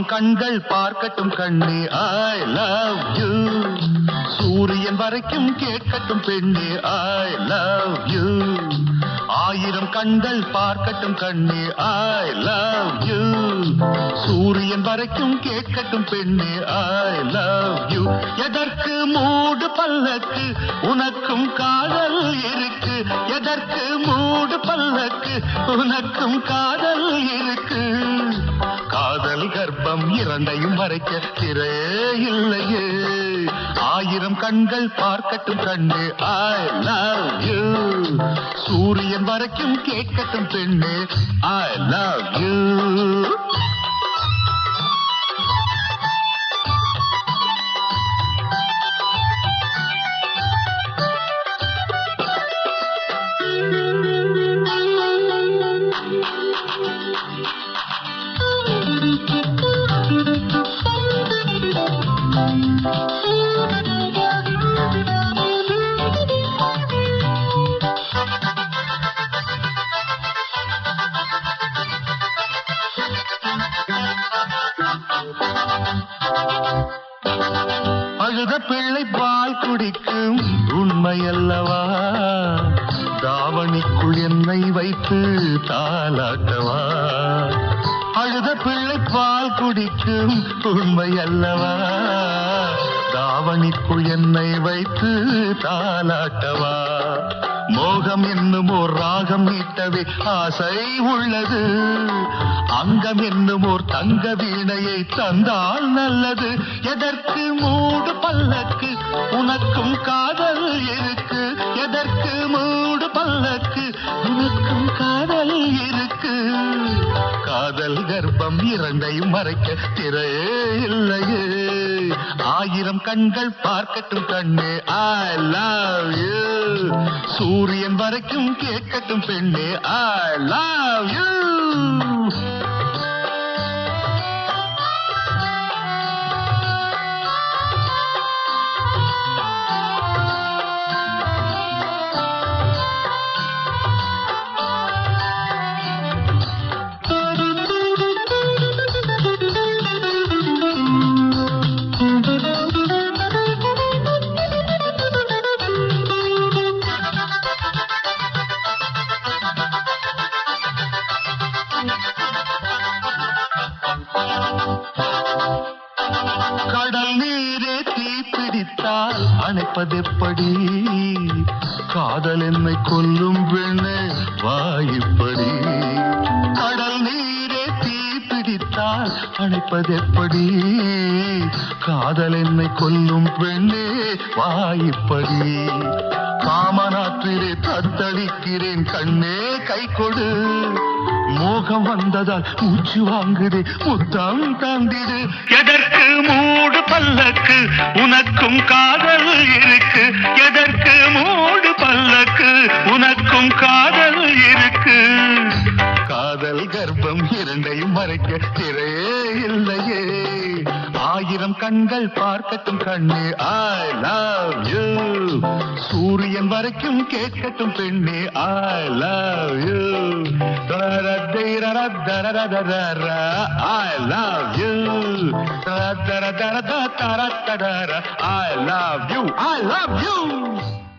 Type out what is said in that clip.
கண்கள் பார்க்கட்டும் கண்ணே ஐ லவ் யூ. சூரியன் வரைக்கும் கேட்கட்டும் பெண்ணே ஐ லவ் யூ. ஆயிரம் கண்கள் பார்க்கட்டும் கண்ணே ஐ லவ் யூ. சூரியன் வரைக்கும் கேட்கட்டும் பெண்ணே ஐ லவ் யூ. எதற்கு மூடு பல்லக்கு உனக்கும் காதல் இருக்கு. எதற்கு மூடு பல்லக்கு உனக்கும் காதல் இருக்கு. காதல் கர்ப்பம் இரண்டையும் மறைக்க திரே இல்லையே. ஆயிரம் கண்கள் பார்க்கட்டும் கண்ணே ஐ லவ் யூ. சூரியன் வரைக்கும் கேட்கட்டும் பெண்ணே ஐ லவ் யூ. அழுத பிள்ளை பால் குடிக்கும் உண்மையல்லவா. தாவணிக்குள் என்னை வைத்து தாலாட்டவா. அழுத பிள்ளை பால் குடிக்கும் உண்மையல்லவா. தாவணிக்குள் என்னை வைத்து தாலாட்டவா. மோகம் என்னும் ஓர் ராகம் மீட்டவே ஆசை உள்ளது. அங்கம் என்னும் ஓர் தங்க வீணையை தந்தால் நல்லது. எதற்கு மூடு பல்லக்கு உனக்கும் காதல் இருக்கு. எதற்கு மூடு பல்லக்கு உனக்கும் காதல் இருக்கு. காதல் கர்ப்பம் இரண்டையும் மறைக்க திரையே இல்லையே. ஆயிரம் கண்கள் பார்க்கட்டும் கண்ணே ஐ லவ் யூ. சூரியன் வரைக்கும் கேட்கட்டும் பெண்ணே ஐ லவ் யூ. கடல் நீரே தீப்பிடித்தால் அணைப்பதெப்படி. காதல் என்னை கொல்லும் பெண்ணே வாய்ப்படி. கடல் நீரே தீப்பிடித்தால் அணைப்பதெப்படி. காதல் என்னை கொல்லும் பெண்ணே வாய்ப்படி. காமனாற்றிலே தத்தளிக்கிறேன் கண்ணே கை கொடு. மோகம் வந்ததால் மூச்சு வாங்குது முத்தம் தந்திடு. எதற்கு மூடு பல்லக்கு உனக்கும் காதல் இருக்கு. எதற்கு மூடு பல்லக்கு உனக்கும் காதல் இருக்கு. காதல் கர்ப்பம் இரண்டையும் மறைக்க திரையே இல்லையே. ஆயிரம் கண்கள் பார்க்கட்டும் கண்ணே ஐ லவ் யூ. சூரியன் வரைக்கும் கேட்கட்டும் பெண்ணே I love you. I love you. I love you. I love you.